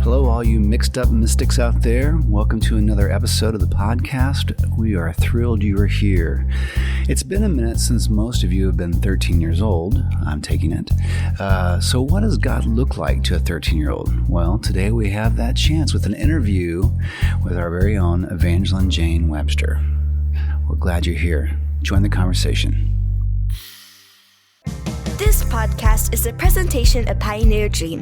Hello, all you mixed up mystics out there. Welcome to another episode of the podcast. We are thrilled you are here. It's been a minute since most of you have been 13 years old. I'm taking it. So what does God look like to a 13-year-old? Well, today we have that chance with an interview with our very own Evanjalyn Jane Webster. We're glad you're here. Join the conversation. This podcast is a presentation of Pioneer Dream,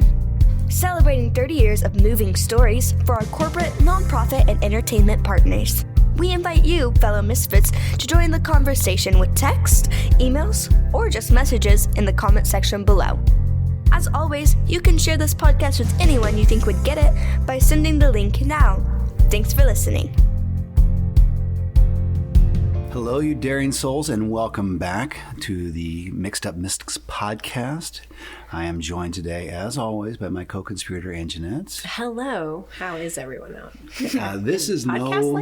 celebrating 30 years of moving stories for our corporate, nonprofit, and entertainment partners. We invite you, fellow misfits, to join the conversation with text, emails, or just messages in the comment section below. As always, you can share this podcast with anyone you think would get it by sending the link now. Thanks for listening. Hello, you daring souls, and welcome back to the Mixed Up Mystics podcast. I am joined today, as always, by my co-conspirator, Jeanette. Hello. How is everyone out? This is podcast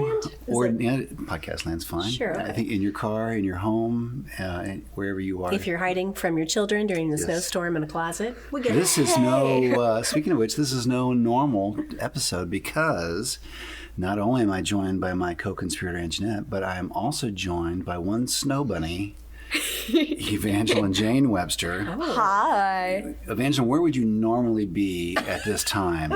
land? Podcast land's fine. Sure. I think in your car, in your home, wherever you are. If you're hiding from your children during the snowstorm in a closet, we get This is no, speaking of which, this is no normal episode because not only am I joined by my co-conspirator, Jeanette, but I am also joined by one snow bunny, Evanjalyn Jane Webster. Oh. Hi. Evanjalyn, where would you normally be at this time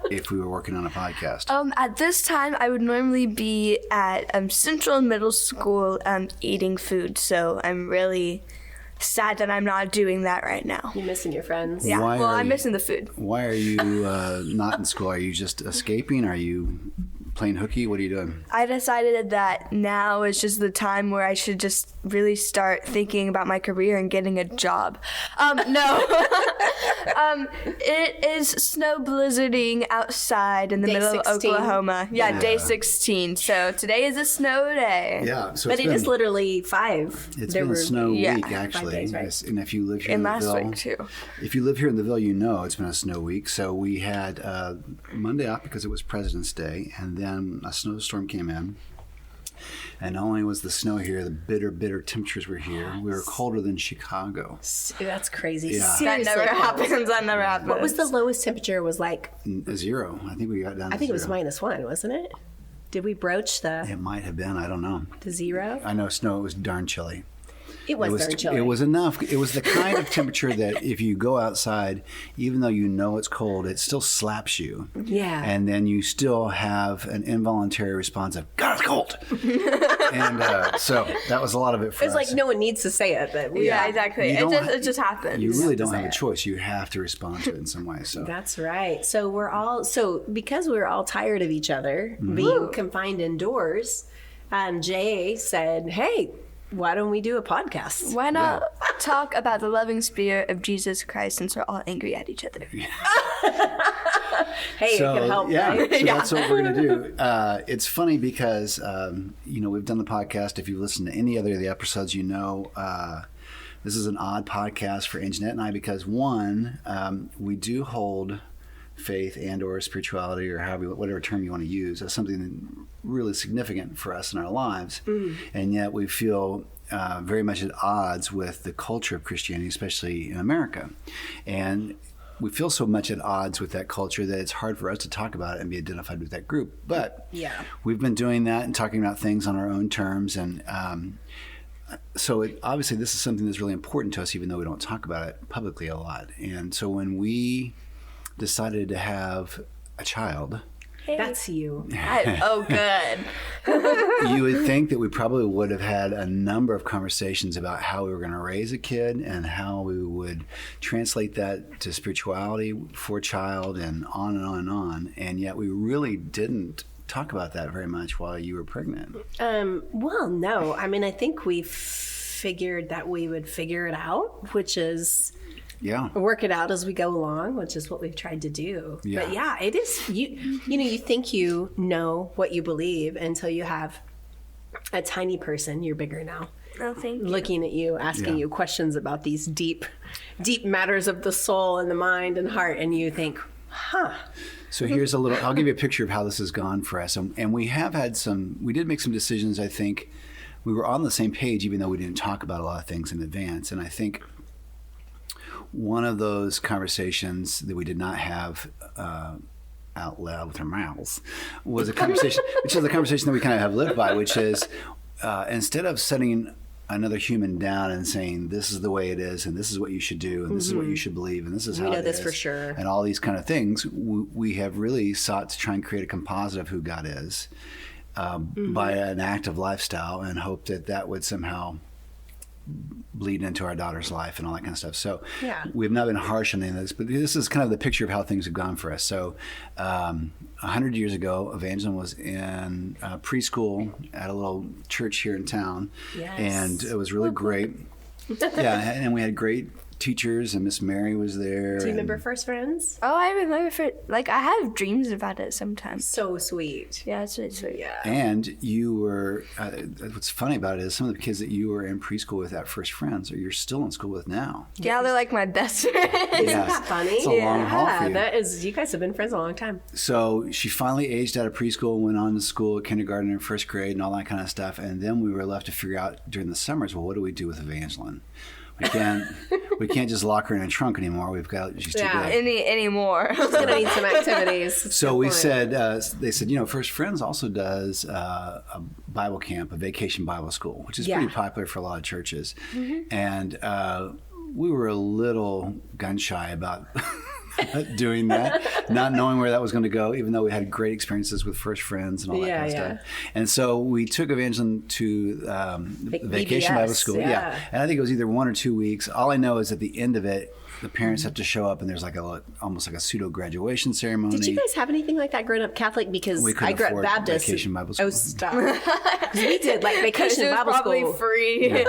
if we were working on a podcast? At this time, I would normally be at Central Middle School eating food, so I'm really sad that I'm not doing that right now. You're missing your friends. Yeah, I'm missing the food. Why are you not in school? Are you just escaping? Are you playing hooky? What are you doing? I decided that now is just the time where I should just really start thinking about my career and getting a job. No. It is snow blizzarding outside in the middle 16. of Oklahoma. Yeah, day 16. So today is a snow day. Yeah. So but it is literally 5. It's been a snow week, actually. 5 days, right? And if you live here And in last the Ville, week, too. If you live here in the Ville, you know it's been a snow week. So we had Monday off because it was President's Day, and then a snowstorm came in. And not only was the snow here, the bitter temperatures were here. We were colder than Chicago. That's crazy. Yeah. That never happens. That never happens. What was the lowest temperature? Was like 0. I think we got down to I think 0. it was -1, wasn't it? Did we broach It might have been. I don't know. the 0? I know snow. It was darn chilly. It was very chilly. It was enough. It was the kind of temperature that if you go outside, even though you know it's cold, it still slaps you. Yeah. And then you still have an involuntary response of, God, it's cold. And so that was a lot of it for us. It's like no one needs to say it. But Yeah, exactly. It just happens. You really don't have a choice. You have to respond to it in some way. So That's right. So because we're all tired of each other being confined indoors, Jay said, "Hey, why don't we do a podcast? Why not talk about the loving spirit of Jesus Christ since we're all angry at each other?" Hey, so, it can help, yeah, right? So that's what we're going to do. It's funny because, we've done the podcast. If you listen to any other of the episodes, you know this is an odd podcast for Jeanette and I because, one, we do hold faith and or spirituality or whatever term you want to use as something really significant for us in our lives. And yet we feel very much at odds with the culture of Christianity, especially in America. And we feel so much at odds with that culture that it's hard for us to talk about it and be identified with that group. But we've been doing that and talking about things on our own terms. And so obviously this is something that's really important to us, even though we don't talk about it publicly a lot. And so when we decided to have a child. Hey. That's you. Good. You would think that we probably would have had a number of conversations about how we were going to raise a kid and how we would translate that to spirituality for a child and on and on and on. And yet we really didn't talk about that very much while you were pregnant. Well, no. I mean, I think we figured that we would figure it out, which is work it out as we go along, which is what we've tried to do. Yeah. But yeah, it is, you think you know what you believe until you have a tiny person, you're bigger now, Oh, thank you. looking at you, asking you questions about these deep matters of the soul and the mind and heart, and you think, So here's I'll give you a picture of how this has gone for us. And we did make some decisions. I think we were on the same page, even though we didn't talk about a lot of things in advance. And I think one of those conversations that we did not have out loud with our mouths was a conversation, which is the conversation that we kind of have lived by, which is instead of setting another human down and saying this is the way it is and this is what you should do and this is what you should believe and this is how we know it this is, for sure, and all these kind of things, we have really sought to try and create a composite of who God is by an active lifestyle, and hope that would somehow bleed into our daughter's life and all that kind of stuff. So we've not been harsh on any of this, but this is kind of the picture of how things have gone for us. So 100 years ago, Evanjalyn was in preschool at a little church here in town. Yes. And it was really great. Yeah, and we had great teachers, and Miss Mary was there. Do you remember First Friends? Oh, I remember. I have dreams about it sometimes. So sweet. Yeah, it's really sweet. Yeah. And you were, what's funny about it is some of the kids that you were in preschool with at First Friends, or you're still in school with now. Yeah, they're like my best friends. Isn't that funny? It's a long haul for you. That is. You guys have been friends a long time. So she finally aged out of preschool, went on to school, kindergarten and first grade and all that kind of stuff. And then we were left to figure out during the summers, well, what do we do with Evanjalyn? We can't just lock her in a trunk anymore. We've got, she's too good. Anymore. She's gonna need some activities. So we said, they said, First Friends also does a Bible camp, a vacation Bible school, which is pretty popular for a lot of churches. And we were a little gun shy about doing that, not knowing where that was going to go, even though we had great experiences with First Friends and all that kind of stuff. And so we took Evanjalyn to Vacation Bible School. Yeah. And I think it was either 1 or 2 weeks. All I know is at the end of it, the parents have to show up, and there's like almost like a pseudo graduation ceremony. Did you guys have anything like that growing up Catholic? Because I grew up Baptist. Vacation Bible School. Oh, stop! We did like Vacation Bible School. Probably free. Yeah.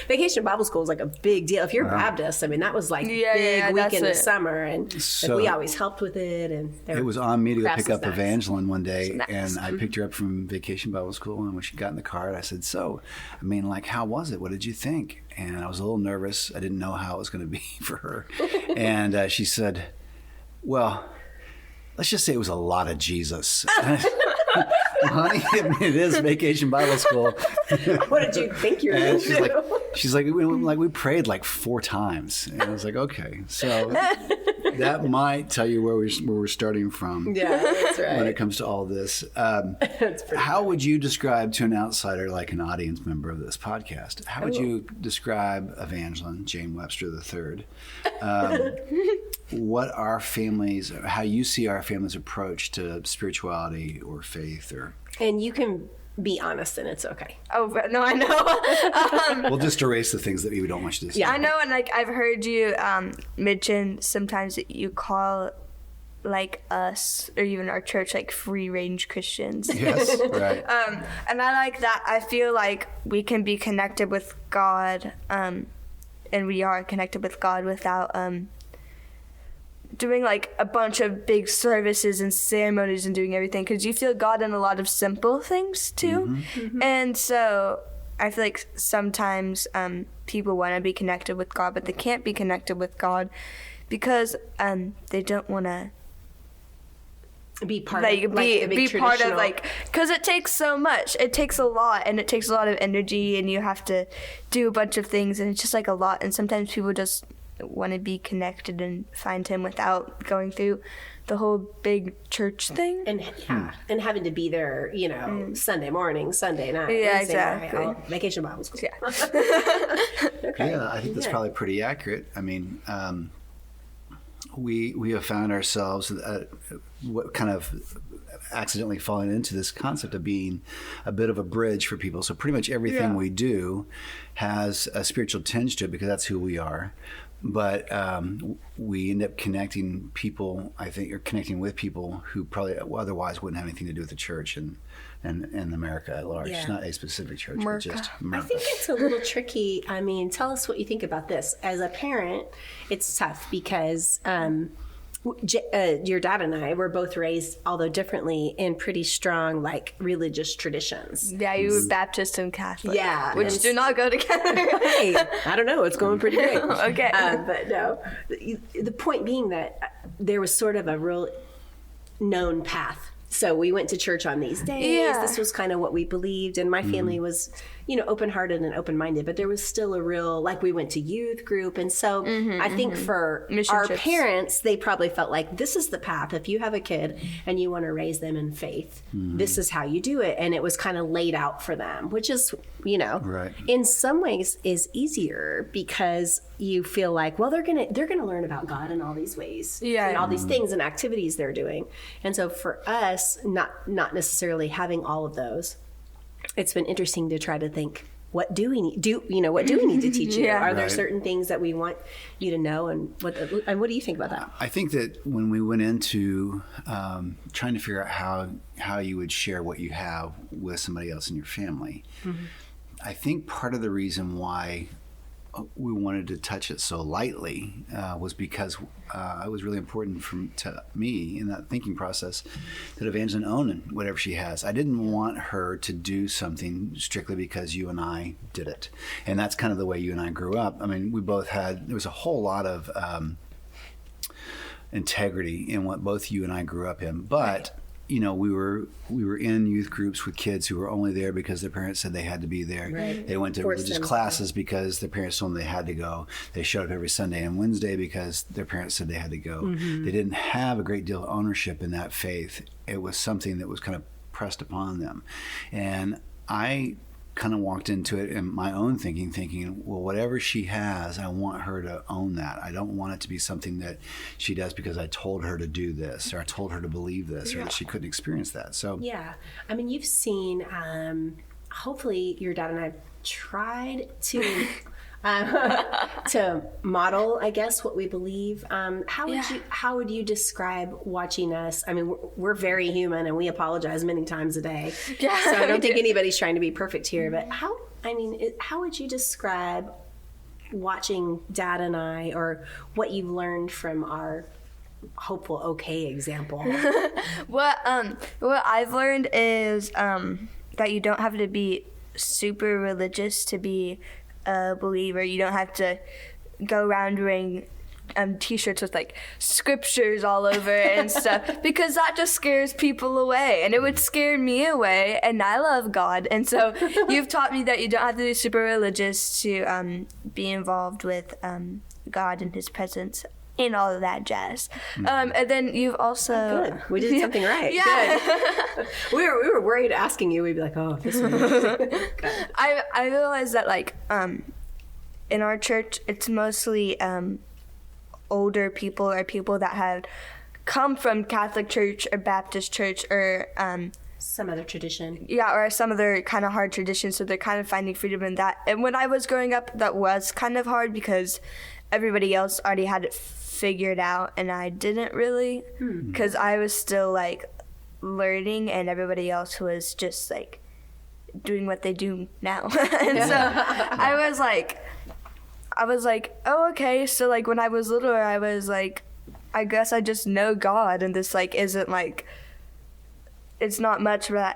Vacation Bible School is like a big deal. If you're Baptist, I mean that was like big week in the summer, and so we always helped with it. And it was on me to go pick up snacks. Evanjalyn one day, and I picked her up from Vacation Bible School. And when she got in the car, I said, "So, I mean, like, how was it? What did you think?" And I was a little nervous. I didn't know how it was going to be for her. And she said, "Well, let's just say it was a lot of Jesus." Honey, it is Vacation Bible School. What did you think you were going to do? She's like, we prayed like 4 times. And I was like, okay, so that might tell you where we're starting from. Yeah, that's right. When it comes to all this. How would you describe to an outsider, like an audience member of this podcast, how would you describe Evanjalyn, Jane Webster III? What our families, how you see our family's approach to spirituality or faith, or and you can be honest, and it's okay. Oh, but no, I know. we'll just erase the things that we don't want you to say. Yeah, I know, and like I've heard you mention sometimes that you call like us or even our church like free range Christians. Yes, right. And I like that. I feel like we can be connected with God, and we are connected with God without doing like a bunch of big services and ceremonies and doing everything, because you feel God in a lot of simple things too. And so I feel like sometimes people want to be connected with God, but they can't be connected with God because they don't want to be part like of be part of like, because it takes so much, it takes a lot, and it takes a lot of energy, and you have to do a bunch of things, and it's just like a lot. And sometimes people just want to be connected and find him without going through the whole big church thing, and and having to be there, Sunday morning, Sunday night, yeah, Wednesday exactly. night, Vacation Bible School. Yeah. Okay. Yeah, I think that's probably pretty accurate. I mean, we have found ourselves what kind of accidentally falling into this concept of being a bit of a bridge for people. So pretty much everything we do has a spiritual tinge to it because that's who we are. But we end up connecting people, I think, or connecting with people who probably otherwise wouldn't have anything to do with the church and America at large. It's not a specific church, but just America. I think it's a little tricky. I mean, tell us what you think about this. As a parent, it's tough because your dad and I were both raised, although differently, in pretty strong, like, religious traditions. Yeah, you were Baptist and Catholic. Yeah. Which do not go together. Hey, I don't know. It's going pretty great. Okay. But no, the point being that there was sort of a real known path. So we went to church on these days. Yeah. This was kind of what we believed. And my family was, open-hearted and open-minded, but there was still a real, like, we went to youth group. And so I think for Mission our trips. parents, they probably felt like this is the path. If you have a kid and you want to raise them in faith, this is how you do it. And it was kind of laid out for them, which is, Right. in some ways is easier because you feel like, well, they're gonna learn about God in all these ways, and all these things and activities they're doing. And so for us, not necessarily having all of those, it's been interesting to try to think, what do we need to teach you? Are there certain things that we want you to know, and what do you think about that? I think that when we went into trying to figure out how you would share what you have with somebody else in your family, I think part of the reason why we wanted to touch it so lightly was because it was really important to me in that thinking process that Evanjalyn own whatever she has. I didn't want her to do something strictly because you and I did it. And that's kind of the way you and I grew up. I mean, there was a whole lot of integrity in what both you and I grew up in. But we were in youth groups with kids who were only there because their parents said they had to be there. Right. They went to religious classes because their parents told them they had to go. They showed up every Sunday and Wednesday because their parents said they had to go. They didn't have a great deal of ownership in that faith. It was something that was kind of pressed upon them. And I kind of walked into it in my own thinking, well, whatever she has, I want her to own that. I don't want it to be something that she does because I told her to do this, or I told her to believe this, or that she couldn't experience that. So I mean, you've seen, hopefully your dad and I tried to to model, I guess, what we believe. How would you describe watching us? I mean, we're very human, and we apologize many times a day. So I don't think anybody's trying to be perfect here. But how would you describe watching Dad and I, or what you've learned from our hopeful okay example? What I've learned is that you don't have to be super religious to be a believer. You don't have to go around wearing t-shirts with like scriptures all over it and stuff, because that just scares people away, and it would scare me away, and I love God. And so you've taught me that you don't have to be super religious to be involved with God and his presence and all of that jazz. And then you've also... Good. We did something right. Yeah. Good. We were worried asking you. We'd be like, oh, this one. I realized that, like, in our church, it's mostly older people, or people that have come from Catholic church or Baptist church or... some other tradition. Yeah, or some other kind of hard tradition, so they're kind of finding freedom in that. And when I was growing up, that was kind of hard because everybody else already had it figured out, and I didn't really, because I was still like learning, and everybody else was just like doing what they do now. And so I was like, oh, okay. So like when I was littler, I was like, I guess I just know God, and this like isn't like, it's not much, but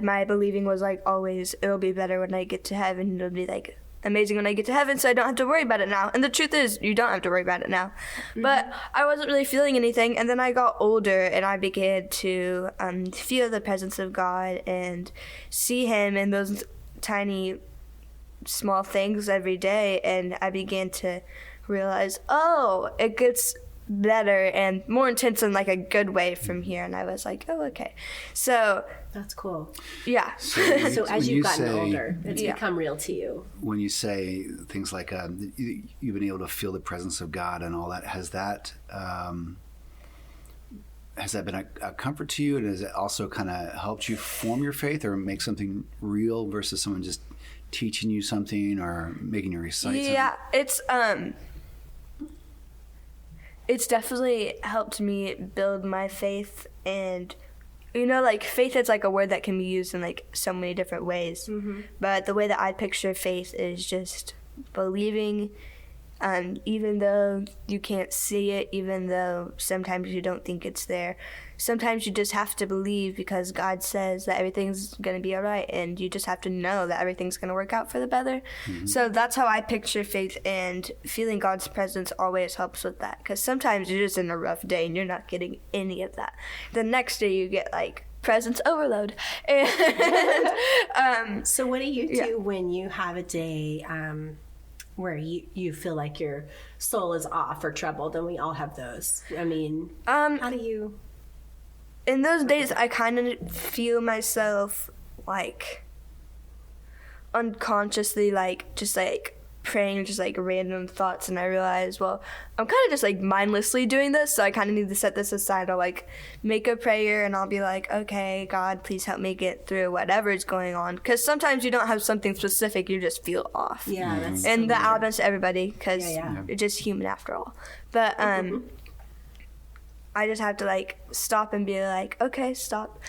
my believing was like always, it'll be better when I get to heaven. It'll be like amazing when I get to heaven, so I don't have to worry about it now. And the truth is, you don't have to worry about it now. But I wasn't really feeling anything, and then I got older, and I began to feel the presence of God and see him in those tiny, small things every day, and I began to realize, oh, it gets better and more intense in like a good way from here. And I was like, oh, okay. So that's cool. Yeah. So as you've gotten older, it's become real to you. When you say things like you've been able to feel the presence of God and all that, has that been a comfort to you, and has it also kind of helped you form your faith or make something real versus someone just teaching you something or making you recite something? Yeah, it's definitely helped me build my faith. And like faith is like a word that can be used in like so many different ways, but the way that I picture faith is just believing, even though you can't see it, even though sometimes you don't think it's there. Sometimes you just have to believe because God says that everything's going to be all right, and you just have to know that everything's going to work out for the better. So that's how I picture faith, and feeling God's presence always helps with that, because sometimes you're just in a rough day and you're not getting any of that. The next day you get like presence overload. And So what do you do when you have a day where you feel like your soul is off or troubled? And we all have those. I mean, how do you... in those days, I kind of feel myself like unconsciously, like just like praying, just like random thoughts, and I realize, well, I'm kind of just like mindlessly doing this, so I kind of need to set this aside. I'll like make a prayer, and I'll be like, okay, God, please help me get through whatever is going on, because sometimes you don't have something specific, you just feel off. Yeah, that's and so that weird. happens to everybody, because you're just human after all. But I just have to like stop and be like, okay, stop.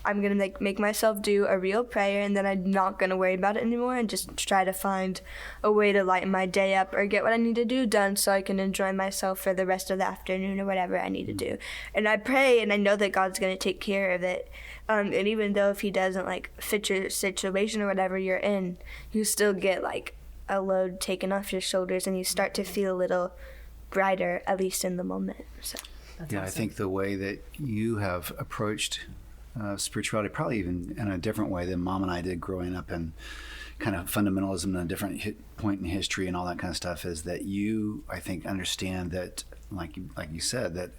I'm gonna like make myself do a real prayer, and then I'm not gonna worry about it anymore, and just try to find a way to lighten my day up or get what I need to do done so I can enjoy myself for the rest of the afternoon or whatever I need to do. And I pray, and I know that God's gonna take care of it. And even though if He doesn't like fit your situation or whatever you're in, you still get like a load taken off your shoulders, and you start to feel a little brighter, at least in the moment. So. That's Yeah, awesome. I think the way that you have approached spirituality, probably even in a different way than Mom and I did growing up in kind of fundamentalism and a different point in history and all that kind of stuff, is that you, I think, understand that, like you said, that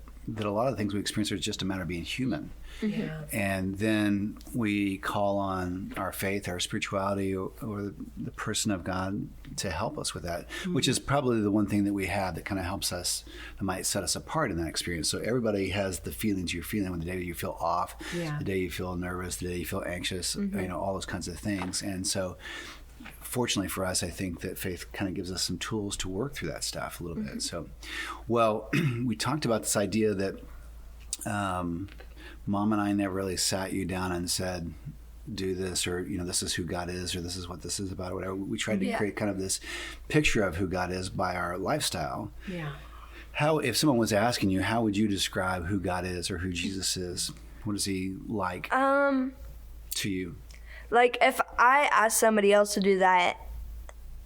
a lot of the things we experience are just a matter of being human. Yeah. And then we call on our faith, our spirituality, or the person of God to help us with that, which is probably the one thing that we have that kind of helps us, that might set us apart in that experience. So everybody has the feelings you're feeling when the day you feel off, the day you feel nervous, the day you feel anxious, all those kinds of things. And so fortunately for us, I think that faith kind of gives us some tools to work through that stuff a little bit. So, well, we talked about this idea that Mom and I never really sat you down and said, do this, or, this is who God is, or this is what this is about, or whatever. We tried to create kind of this picture of who God is by our lifestyle. Yeah. How, if someone was asking you, how would you describe who God is or who Jesus is? What is He like to you? Like, if I asked somebody else to do that,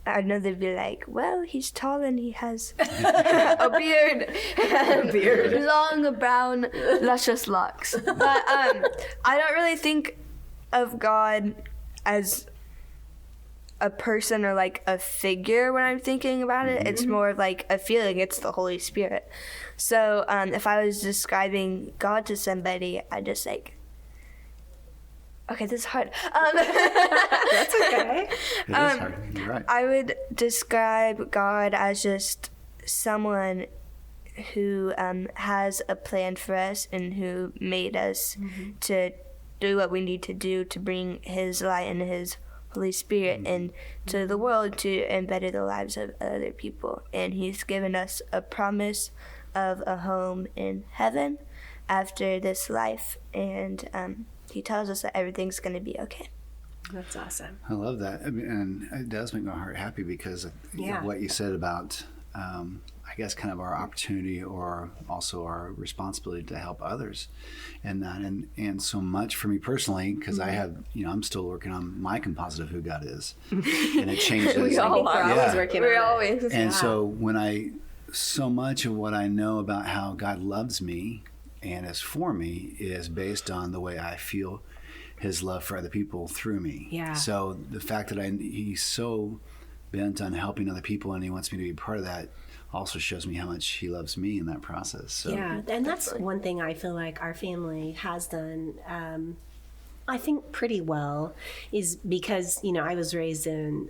I know they'd be like, well, he's tall and he has a beard. Long, brown, luscious locks. But I don't really think of God as a person or like a figure when I'm thinking about it. It's more of like a feeling. It's the Holy Spirit. So if I was describing God to somebody, I'd just like, okay, this is hard. That's okay. It is hard. You're right. I would describe God as just someone who has a plan for us and who made us to do what we need to do to bring His light and His Holy Spirit into the world to better the lives of other people. And He's given us a promise of a home in heaven after this life, and He tells us that everything's going to be okay. That's awesome. I love that. I mean, and it does make my heart happy because of what you said about, I guess, kind of our opportunity or also our responsibility to help others in that. And so much for me personally, because I have, I'm still working on my composite of who God is. And it changes. We all are. Always working on it. Always. And so so much of what I know about how God loves me and is for me is based on the way I feel His love for other people through me. Yeah. So the fact that He's so bent on helping other people and He wants me to be part of that also shows me how much He loves me in that process. So. Yeah, and that's one thing I feel like our family has done, I think, pretty well, is because, I was raised in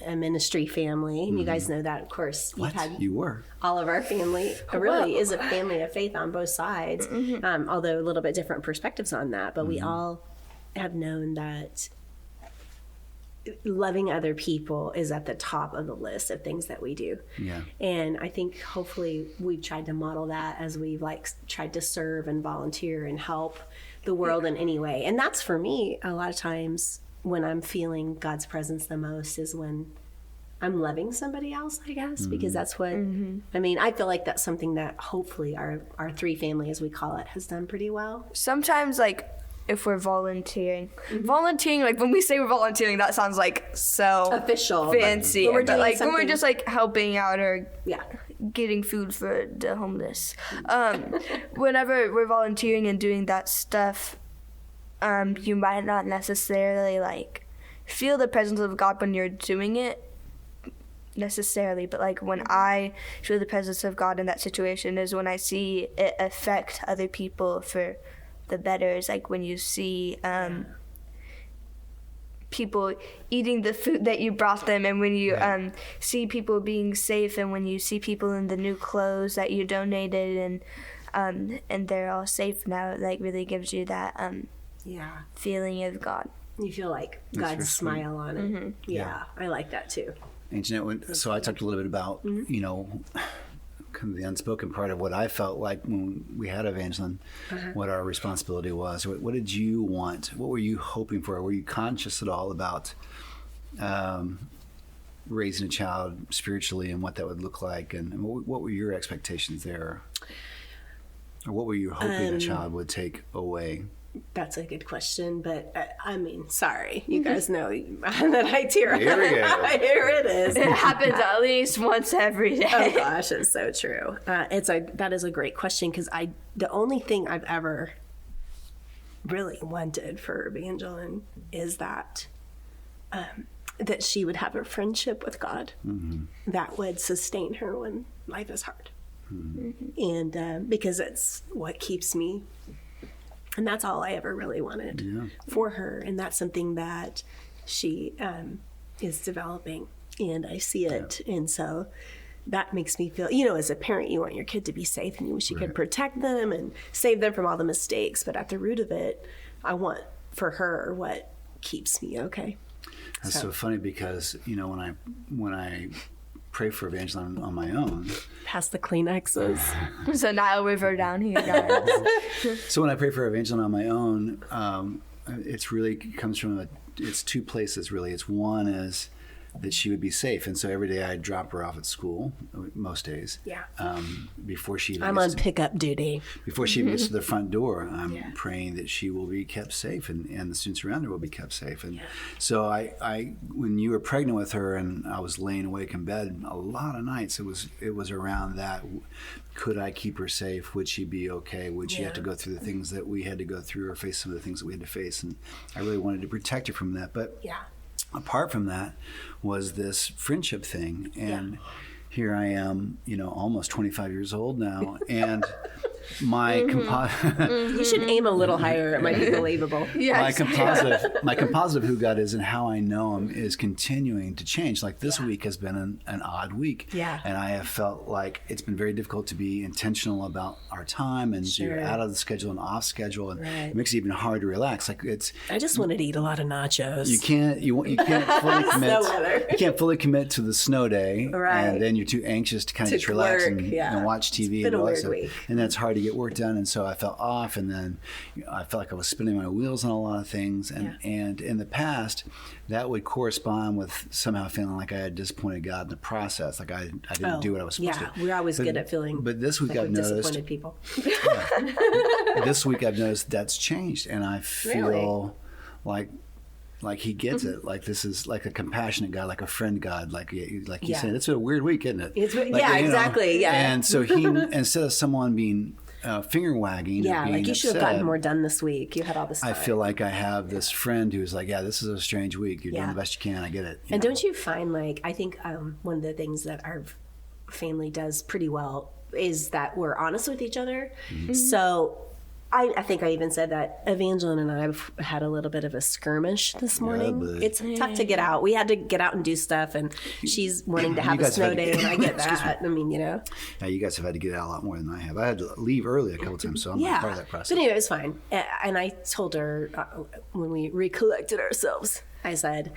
a ministry family, and you guys know that, of course. You were? All of our family really is a family of faith on both sides, although a little bit different perspectives on that, but we all have known that loving other people is at the top of the list of things that we do. Yeah. And I think hopefully we've tried to model that as we've tried to serve and volunteer and help the world in any way. And that's, for me, a lot of times when I'm feeling God's presence the most is when I'm loving somebody else, I guess, because that's what, I feel like that's something that hopefully our three family, as we call it, has done pretty well. Sometimes, if we're volunteering, like when we say we're volunteering, that sounds like so official, fancy. but when we're but doing when we're something- just helping out or getting food for the homeless. Whenever we're volunteering and doing that stuff, you might not necessarily like feel the presence of God when you're doing it necessarily, but like when I feel the presence of God in that situation is when I see it affect other people for the better. It's like when you see people eating the food that you brought them, and when you see people being safe, and when you see people in the new clothes that you donated, and they're all safe now, it like really gives you that feeling of God. You feel like God's smile on it. Mm-hmm. Yeah, I like that too. And Jeanette, so I talked a little bit about, you know, kind of the unspoken part of what I felt like when we had Evanjalyn, what our responsibility was. What did you want? What were you hoping for? Were you conscious at all about raising a child spiritually and what that would look like? And what were your expectations there? Or what were you hoping a child would take away? That's a good question, but I mean, sorry, you guys know that I tear up. Here we go. Here it is. It happens at least once every day. Oh gosh, it's so true. That is a great question, because the only thing I've ever really wanted for Evanjalyn is that that she would have a friendship with God that would sustain her when life is hard, and because it's what keeps me. And that's all I ever really wanted for her. And that's something that she is developing. And I see it. Yeah. And so that makes me feel, you know, as a parent, you want your kid to be safe and you wish you could protect them and save them from all the mistakes. But at the root of it, I want for her what keeps me okay. That's so funny because, you know, when I pray for Evanjalyn on my own. Pass the Kleenexes. So Nile River down here, guys. So when I pray for Evanjalyn on my own, it's really comes from it's two places really. It's one is that she would be safe, and so every day I'd drop her off at school, most days. Yeah. Before she even I'm on pickup duty. Before she even gets to the front door, I'm praying that she will be kept safe, and the students around her will be kept safe. And so I when you were pregnant with her, and I was laying awake in bed a lot of nights, it was around that. Could I keep her safe? Would she be okay? Would she have to go through the things that we had to go through, or face some of the things that we had to face? And I really wanted to protect her from that, but apart from that was this friendship thing. And here I am, you know, almost 25 years old now, and my you should aim a little higher. It might be believable. My composite of who God is and how I know Him is continuing to change. Like this week has been an odd week, and I have felt like it's been very difficult to be intentional about our time and be out of the schedule and off schedule, and it makes it even hard to relax. Like I just wanted to eat a lot of nachos. You can't fully commit. You can't fully commit to the snow day, and then you're too anxious to kind of just relax and watch TV and all that stuff. And that's hard to get work done. And so I felt off, and then I felt like I was spinning my wheels on a lot of things. And in the past, that would correspond with somehow feeling like I had disappointed God in the process, like I didn't do what I was supposed to. We're always good at feeling. But this week I've noticed disappointed people. This week I've noticed that's changed, and I feel like He gets it. Like this is like a compassionate God, like a friend God, like you said. It's a weird week, isn't it? Exactly. Yeah. And so He, instead of someone being finger wagging, like you should have gotten more done this week. You had all this time. I feel like I have this friend who's like, this is a strange week. You're doing the best you can. I get it. And don't you find, like, I think one of the things that our family does pretty well is that we're honest with each other. Mm-hmm. So I think I even said that Evanjalyn and I have had a little bit of a skirmish this morning. It's tough to get out. We had to get out and do stuff, and she's wanting to have a snow day, and I get that. I mean, you know. Yeah, you guys have had to get out a lot more than I have. I had to leave early a couple times, so I'm not part of that process. But anyway, it was fine. And I told her when we recollected ourselves, I said,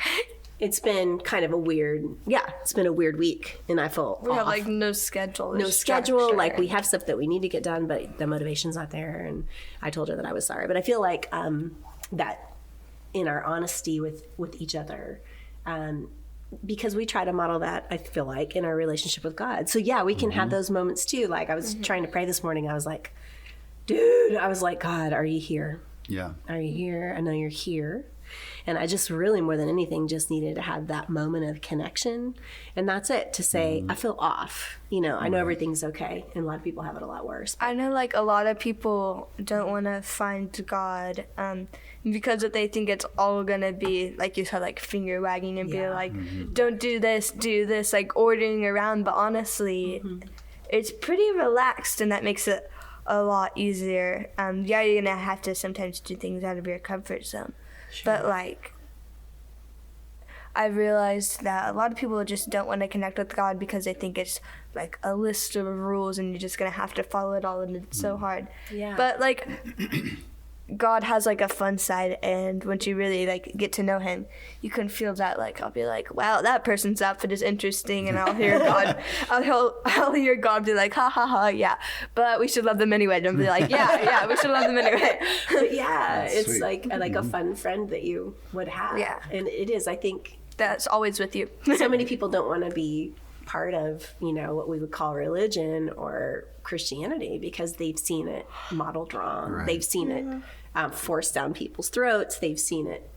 it's been kind of a weird week, and I feel we have like no schedule. Like we have stuff that we need to get done, but the motivation's not there. And I told her that I was sorry, but I feel like that in our honesty with each other, because we try to model that, I feel like, in our relationship with God. So we can have those moments too. Like I was trying to pray this morning. I was like, God, are you here? Yeah. Are you here? I know you're here. And I just really, more than anything, just needed to have that moment of connection. And that's it, to say, I feel off. You know, I know everything's okay. And a lot of people have it a lot worse. I know, like, a lot of people don't want to find God because they think it's all going to be, like you said, like, finger wagging and be like, don't do this, like, ordering around. But honestly, it's pretty relaxed, and that makes it a lot easier. Yeah, you're gonna have to sometimes do things out of your comfort zone, but like I realized that a lot of people just don't want to connect with God because they think it's like a list of rules and you're just gonna have to follow it all, and it's so hard. But like God has like a fun side, and once you really like get to know him, you can feel that. Like, I'll be like, wow, that person's outfit is interesting, and I'll hear God I'll hear God be like, ha ha ha, yeah, but we should love them anyway. Don't be like, yeah, we should love them anyway. But it's sweet. like a fun friend that you would have. And it is, I think That's always with you. so many people don't want to be part of, you know, what we would call religion or Christianity because they've seen it modeled wrong. They've seen it forced down people's throats. They've seen it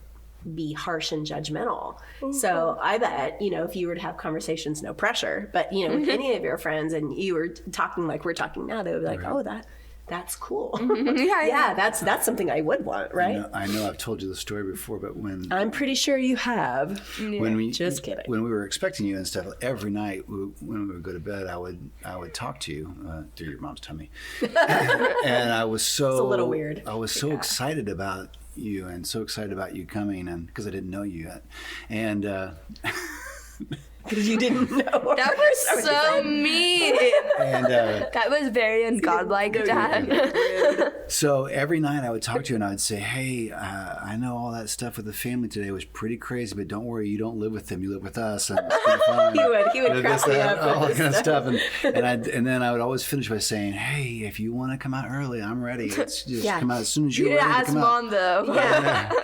be harsh and judgmental. So I bet, you know, if you were to have conversations, no pressure, but, you know, with any of your friends and you were talking like we're talking now, they would be like, oh, that's cool. That's something I would want, right? I know I've told you the story before, but when I'm pretty sure you have. Just kidding. When we were expecting you and stuff, every night when we would go to bed, I would talk to you through your mom's tummy, and I was so it's a little weird. I was so excited about you and so excited about you coming, and because I didn't know you yet, and. Because you didn't know. That was so mean. And, that was very ungodlike, Dad. So every night I would talk to you and I would say, hey, I know all that stuff with the family today was pretty crazy, but don't worry, you don't live with them, you live with us. And it's been fun. He would crack me up. All that kind of stuff. And then I would always finish by saying, hey, if you want to come out early, I'm ready. Let's just come out as soon as you're ready to come Mom, out. though.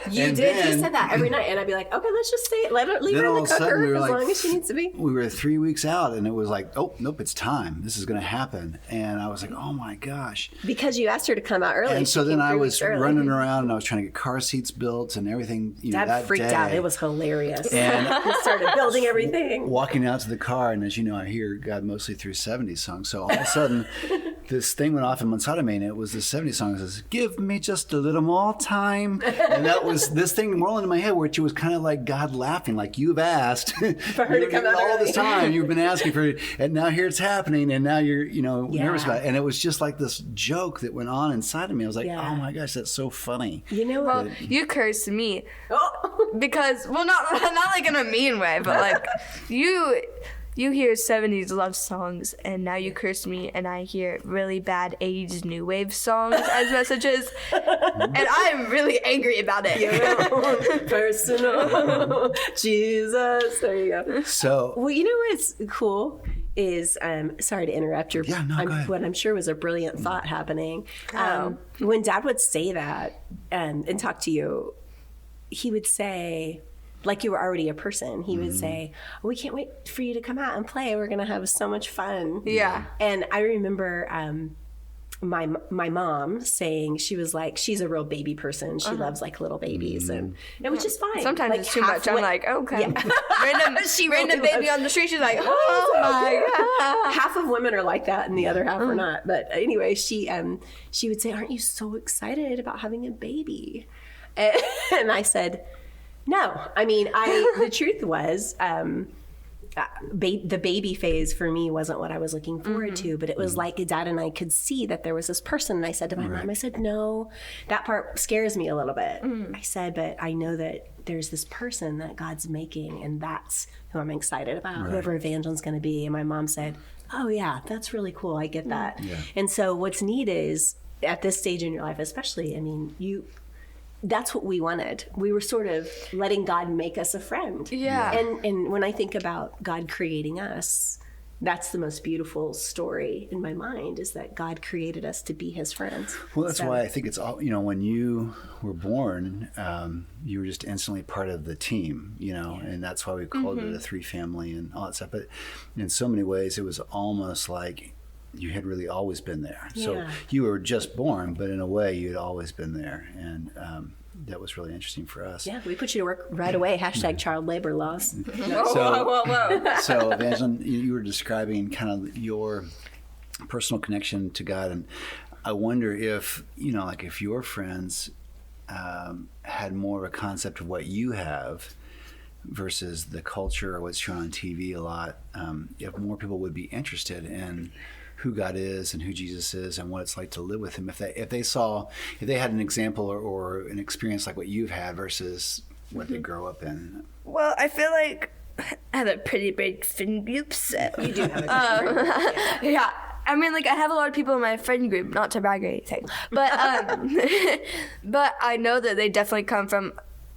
You And did. then, he said that every night. And I'd be like, okay, let's just leave her in all the of a sudden cooker we were as like, long as she needs to be. We were 3 weeks out and it was like, oh, nope, it's time. This is going to happen. And I was like, oh my gosh. Because you asked her to come out early. And so then I was early. running around and I was trying to get car seats built and everything. You know, Dad that freaked day. out. It was hilarious. And he started building everything. Walking out to the car, and as you know, I hear God mostly through 70s songs. So all of a sudden, this thing went off inside me, and it was the 70s song that says, give me just a little more time. And that was this thing rolling in my head, which was kind of like God laughing, like you've asked for her to come out all early. this time. You've been asking for it, and now here it's happening, and now you're, nervous about it. And it was just like this joke that went on inside of me. I was like, oh my gosh, that's so funny. You know what? Well, you cursed me because, well, not like in a mean way, but like you hear 70s love songs and now you curse me, and I hear really bad 80s new wave songs as messages, and I'm really angry about it. Personal Jesus. There you go. So, well, you know what's cool is sorry to interrupt your go ahead. what I'm sure was a brilliant thought happening. When Dad would say that and talk to you, he would say, like you were already a person, he would say, we can't wait for you to come out and play. We're going to have so much fun. Yeah. And I remember my mom saying, she was like, she's a real baby person. She loves like little babies, and it was just fine. Sometimes like, it's too much. I'm like, okay. Yeah. Random baby on the street. She's like, oh my God. Half of women are like that and the other half are not. But anyway, she would say, aren't you so excited about having a baby? And I said, no. I mean, the truth was, the baby phase for me wasn't what I was looking forward to, but it was like Dad and I could see that there was this person. And I said to my mom, I said, no, that part scares me a little bit. I said, but I know that there's this person that God's making, and that's who I'm excited about, whoever Evanjalyn's going to be. And my mom said, oh yeah, that's really cool. I get that. Yeah. And so what's neat is at this stage in your life, especially, I mean, that's what we wanted. We were sort of letting God make us a friend. Yeah. And when I think about God creating us, that's the most beautiful story in my mind, is that God created us to be his friends. Well, that's why I think it's all, when you were born, you were just instantly part of the team, and that's why we called it a three family and all that stuff. But in so many ways, it was almost like you had really always been there. So you were just born, but in a way you had always been there. And that was really interesting for us. Yeah, we put you to work right away. # child labor laws. So Evanjalyn, you were describing kind of your personal connection to God, and I wonder if, like if your friends had more of a concept of what you have versus the culture or what's shown on TV a lot, if more people would be interested in who God is and who Jesus is and what it's like to live with him, if they had an example or an experience like what you've had versus what they grow up in. Well, I feel like I have a pretty big friend group, so You do have a good friend. yeah. I mean, like, I have a lot of people in my friend group, not to brag or anything, but but I know that they definitely come from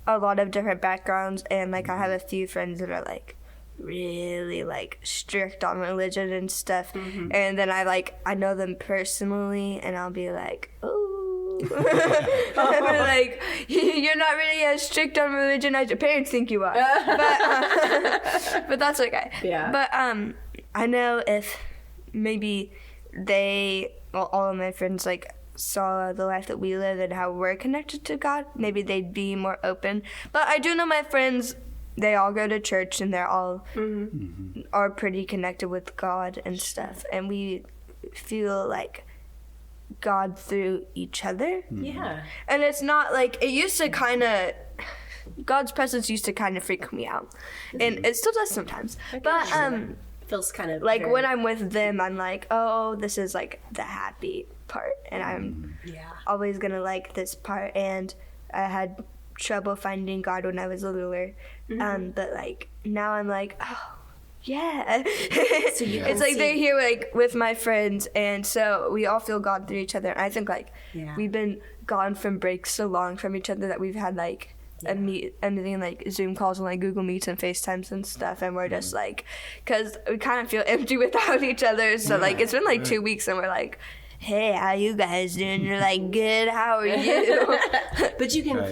a lot of different backgrounds, and like I have a few friends that are like really like strict on religion and stuff, and then I know them personally, and I'll be like, oh, like, you're not really as strict on religion as your parents think you are, but that's okay. Yeah. But I know if maybe all of my friends like saw the life that we live and how we're connected to God, maybe they'd be more open. But I do know my friends, they all go to church and they're all are pretty connected with God and stuff, and we feel like God through each other. Yeah. And it's not like it used to kind of, God's presence used to kind of freak me out, and it still does sometimes. But Feels kind of like very- when I'm with them, I'm like, oh, this is like the happy part, and I'm always gonna like this part. And I had trouble finding God when I was littler, but like now I'm like, oh yeah. So you It's like they're here like with my friends, and so we all feel God through each other. And I think like we've been gone from breaks so long from each other that we've had like anything like Zoom calls and like Google Meets and FaceTimes and stuff, and we're just like, because we kind of feel empty without each other. So like it's been like 2 weeks, and we're like, hey, how you guys doing? You're like, good, how are you? But you can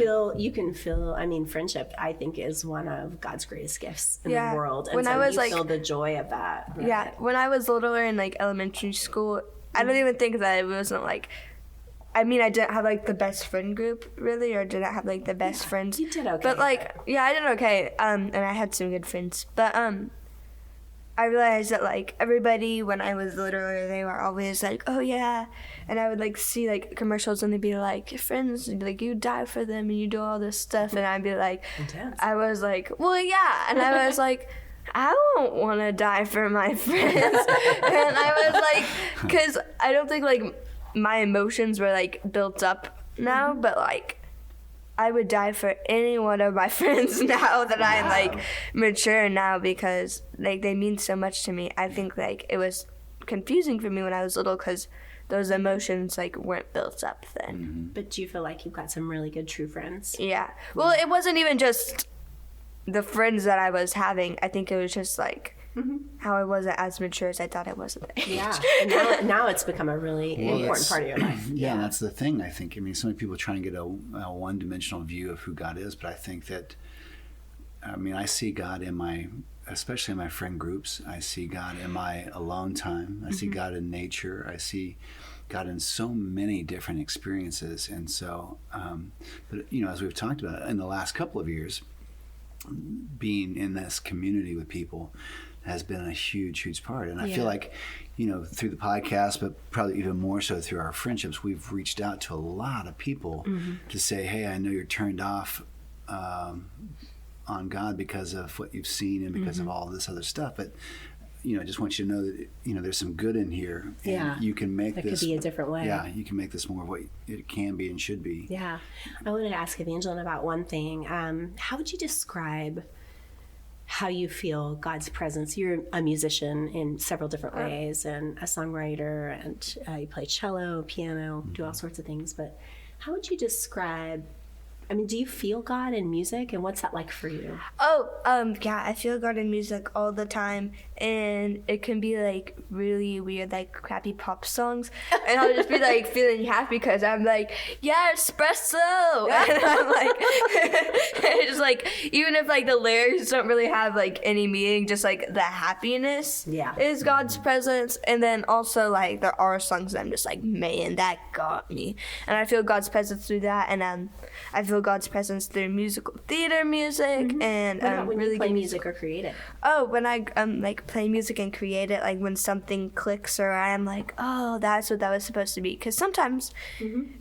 feel, I mean, friendship, I think, is one of God's greatest gifts in the world. And When so I was you like, feel the joy of that. Right? yeah, when I was littler in like elementary school, I don't even think that it wasn't like, I mean, I didn't have like the best friend group really, or didn't have like the best friends. You did okay. But like, yeah, I did okay. And I had some good friends. But I realized that like everybody when I was littler, they were always like, oh yeah. And I would like see like commercials, and they'd be like, your friends, like you die for them and you do all this stuff. And I'd be like, intense. I was like, well, yeah. And I was like, I won't want to die for my friends. And I was like, because I don't think like my emotions were like built up now, but like I would die for any one of my friends now that I'm like mature now, because like they mean so much to me. I think like it was confusing for me when I was little because those emotions like weren't built up then. But do you feel like you've got some really good true friends? Yeah. Well, it wasn't even just the friends that I was having. I think it was just like how I wasn't as mature as I thought I was at that age. Yeah. And now it's become a really important part of your life. Yeah, that's the thing, I think. I mean, so many people try and get a one-dimensional view of who God is, but I think that, I mean, I see God especially in my friend groups. I see God in my alone time. I see God in nature. I see God in so many different experiences. And so, but, as we've talked about in the last couple of years, being in this community with people has been a huge part. And I feel like, through the podcast, but probably even more so through our friendships, we've reached out to a lot of people to say, hey, I know you're turned off on God because of what you've seen and because of all this other stuff. But, I just want you to know that, there's some good in here. And you can make That this. could be a different way. Yeah, you can make this more of what it can be and should be. Yeah. I wanted to ask Evanjalyn about one thing. How would you describe how you feel God's presence? You're a musician in several different ways, and a songwriter, and you play cello, piano, do all sorts of things. But how would you describe, I mean, do you feel God in music, and what's that like for you? Oh, yeah, I feel God in music all the time, and it can be like really weird, like crappy pop songs, and I'll just be like feeling happy because I'm like, yeah, espresso, and I'm like, it's like, even if like the lyrics don't really have like any meaning, just like the happiness is God's presence. And then also like there are songs that I'm just like, man, that got me, and I feel God's presence through that. And I feel God's presence through musical theater music. And what about when really you play good music or create it? Oh, when I like play music and create it, like when something clicks, or I'm like, oh, that's what that was supposed to be. Because sometimes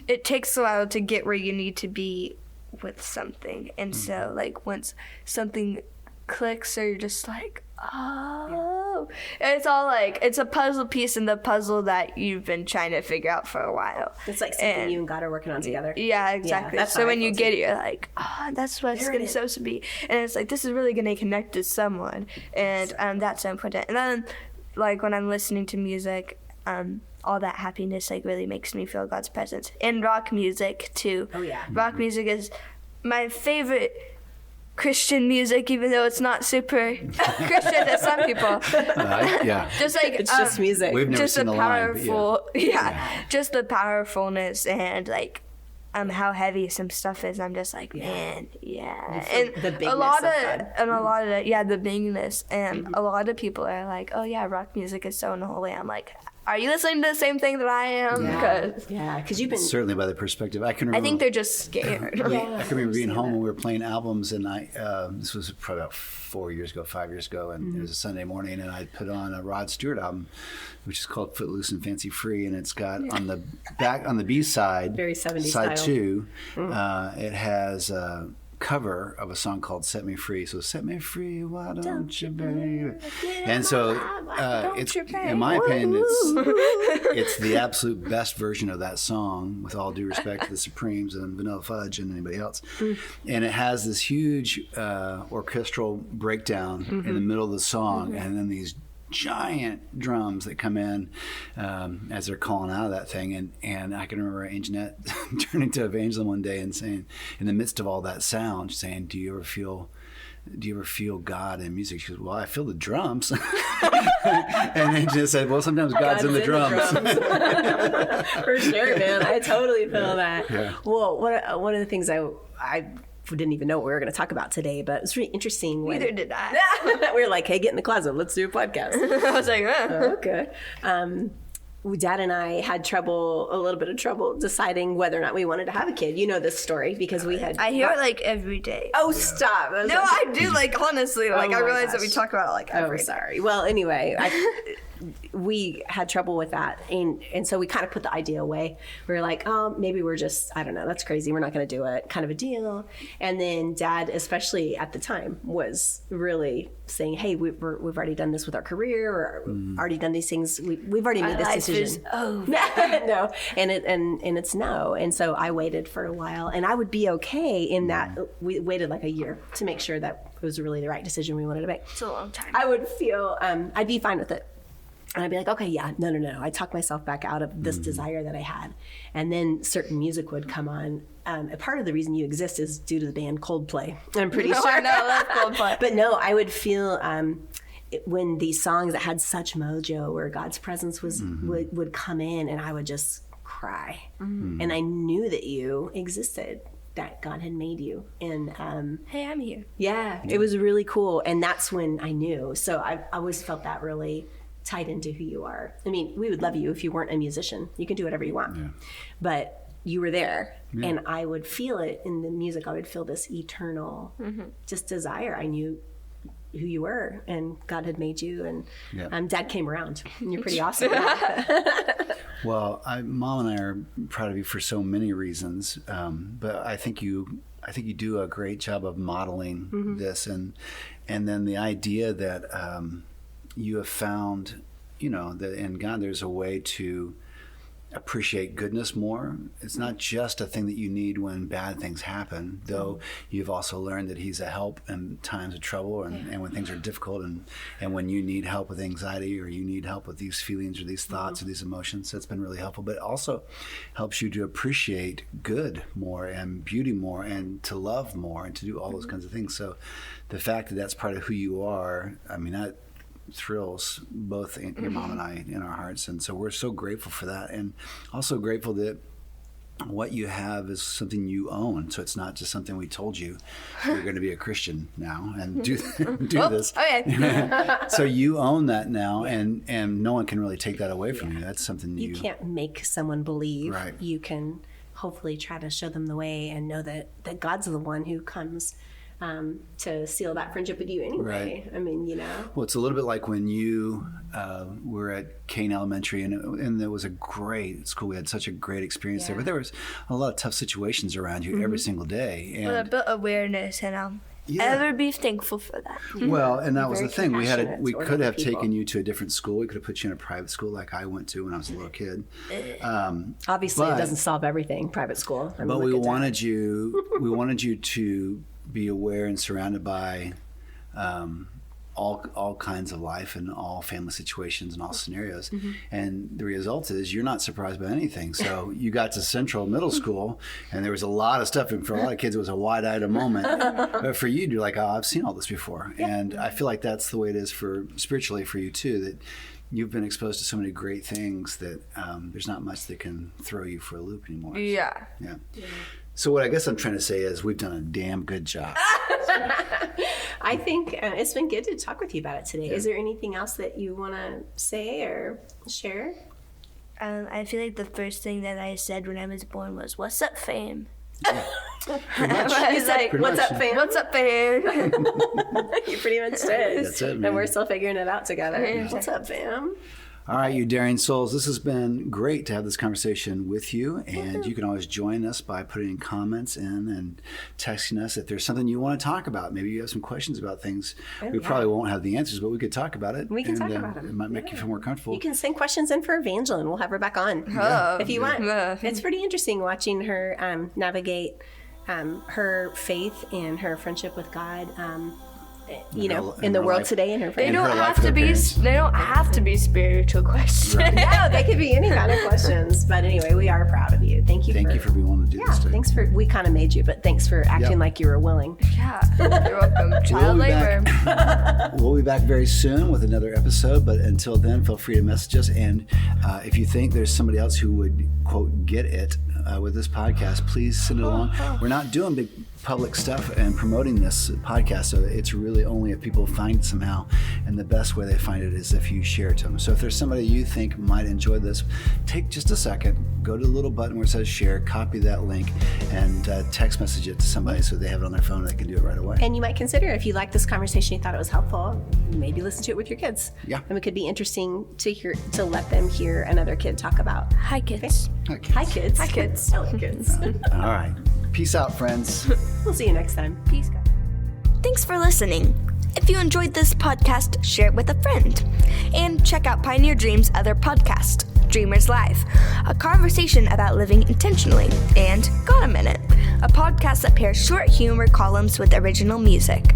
it takes a while to get where you need to be with something, and so like once something clicks, or you're just like, oh, and it's all like, it's a puzzle piece in the puzzle that you've been trying to figure out for a while. It's like something you and God are working on together. Yeah, exactly. That's so how I when feel you get it, you're like, oh, that's what it's supposed to be. And it's like, this is really going to connect to someone. And that's so important. And then, like, when I'm listening to music, all that happiness, like, really makes me feel God's presence. And rock music, too. Oh, yeah. Rock music is my favorite Christian music, even though it's not super Christian to some people. Just like it's just music. We've never seen the powerful, just the powerfulness and like how heavy some stuff is. I'm just like, man, and the bigness a lot of the bigness, and a lot of people are like, oh yeah, rock music is so unholy. I'm like, are you listening to the same thing that I am? Because you've been certainly by the perspective. I can remember. I think they're just scared. I can remember being home when we were playing albums, and this was probably about 5 years ago, and it was a Sunday morning, and I put on a Rod Stewart album, which is called Footloose and Fancy Free, and it's got on the back, on the B side, very 70s side style. 2, it has cover of a song called Set Me Free. So set me free, why don't you, baby? And so it's, in my opinion, it's the absolute best version of that song, with all due respect to the Supremes and Vanilla Fudge and anybody else. And it has this huge orchestral breakdown in the middle of the song, and then these giant drums that come in as they're calling out of that thing, and I can remember Anjanette turning to Evanjalyn one day and saying, in the midst of all that sound, saying, "Do you ever feel God in music?" She goes, "Well, I feel the drums." And Anjanette said, "Well, sometimes God's in the drums." For sure, man. I totally feel that. Yeah. Well, one of the things I didn't even know what we were going to talk about today, but it was really interesting. Neither did I. We were like, hey, get in the closet. Let's do a podcast. I was like, okay. Dad and I had a little bit of trouble deciding whether or not we wanted to have a kid. You know this story because we had. I hear it like every day. Oh, stop. No, I do, like, honestly. Like, I realize that we talk about it like every day. Sorry. Well, anyway, we had trouble with that. And so we kind of put the idea away. We were like, oh, maybe we're just, I don't know, that's crazy. We're not going to do it, kind of a deal. And then Dad, especially at the time, was really saying, hey, we've already done this with our career, or already done these things. We've already made this decision. No. And it's no. And so I waited for a while, and I would be okay in that. We waited like a year to make sure that it was really the right decision we wanted to make. It's a long time. I would feel, I'd be fine with it. And I'd be like, okay, yeah, no. I talked myself back out of this desire that I had. And then certain music would come on. A part of the reason you exist is due to the band Coldplay. I'm pretty sure. I love Coldplay. But no, I would feel when these songs that had such mojo, where God's presence was would come in, and I would just cry. And I knew that you existed, that God had made you. And hey, I'm here. Yeah, it was really cool. And that's when I knew. So I always felt that really tied into who you are. I mean, we would love you if you weren't a musician. You can do whatever you want. Yeah. But you were there, and I would feel it in the music. I would feel this eternal just desire. I knew who you were, and God had made you, and Dad came around, and you're pretty awesome. Well, Mom and I are proud of you for so many reasons, but I think you do a great job of modeling this, and then the idea that you have found, that in God there's a way to appreciate goodness more. It's not just a thing that you need when bad things happen, though you've also learned that He's a help in times of trouble, and when things are difficult, and when you need help with anxiety, or you need help with these feelings or these thoughts or these emotions. That's been really helpful, but it also helps you to appreciate good more and beauty more, and to love more, and to do all those kinds of things. So the fact that that's part of who you are, I mean, thrills both your mom and I in our hearts, and so we're so grateful for that, and also grateful that what you have is something you own. So it's not just something we told you. You're going to be a Christian now and do this. Okay. So you own that now, and no one can really take that away from you. That's something You can't make someone believe. Right. You can hopefully try to show them the way and know that God's the one who comes to seal that friendship with you anyway. Right. I mean, you know. Well, it's a little bit like when you were at Kane Elementary, and it was a great school. We had such a great experience there, but there was a lot of tough situations around you every single day. And But a bit of awareness, and I'll ever be thankful for that. well, and that was the thing. We compassionate toward could other have people. taken you to a different school. We could have put you in a private school like I went to when I was a little kid. Obviously, but- it doesn't solve everything, private school. I mean, But look we at that. wanted you to be aware and surrounded by all kinds of life and all family situations and all scenarios. And the result is you're not surprised by anything. So you got to Central Middle School, and there was a lot of stuff. And for a lot of kids, it was a wide-eyed moment. But for you, you're like, oh, I've seen all this before. And I feel like that's the way it is for spiritually for you too, that you've been exposed to so many great things that there's not much that can throw you for a loop anymore. Yeah. Yeah. So what I guess I'm trying to say is we've done a damn good job. I think it's been good to talk with you about it today. Is there anything else that you want to say or share? I feel like the first thing that I said when I was born was, "What's up, fam?" He's like, Pretty what's much, up, fam? What's up, fam? You pretty much did. That's it, man. And we're still figuring it out together. What's up, fam? All right, you daring souls, this has been great to have this conversation with you. And you can always join us by putting comments in and texting us if there's something you want to talk about. Maybe you have some questions about things. We probably won't have the answers, but we could talk about it. We can and, talk about them. It might make you feel more comfortable. You can send questions in for Evanjalyn. We'll have her back on if you want. It's pretty interesting watching her navigate her faith and her friendship with God. You know, in the her world life. today, and her They friends. don't her life have with to her be. parents. They don't have to be spiritual questions. No, they could be any kind of questions. But anyway, we are proud of you. Thank you for being willing to do Yeah, this today. thanks for. We kind of made you, but thanks for acting like you were willing. Yeah, you're welcome. Child We'll be labor. We'll be back very soon with another episode, but until then, feel free to message us. And if you think there's somebody else who would, quote, get it with this podcast, please send it along. We're not doing big public stuff and promoting this podcast, so it's really only if people find it somehow, and the best way they find it is if you share it to them. So if there's somebody you think might enjoy this, take just a second, go to the little button where it says share, copy that link, and text message it to somebody so they have it on their phone and they can do it right away. And you might consider, if you liked this conversation, you thought it was helpful, maybe listen to it with your kids. Yeah. And it could be interesting to let them hear another kid talk about. Hi, kids. Okay. Hi, kids. Hi, kids. Hello, kids. All right. Peace out, friends. We'll see you next time. Peace, guys. Thanks for listening. If you enjoyed this podcast, share it with a friend. And check out Pioneer Dream's other podcast, Dreamers Live, a conversation about living intentionally, and Got a Minute, a podcast that pairs short humor columns with original music.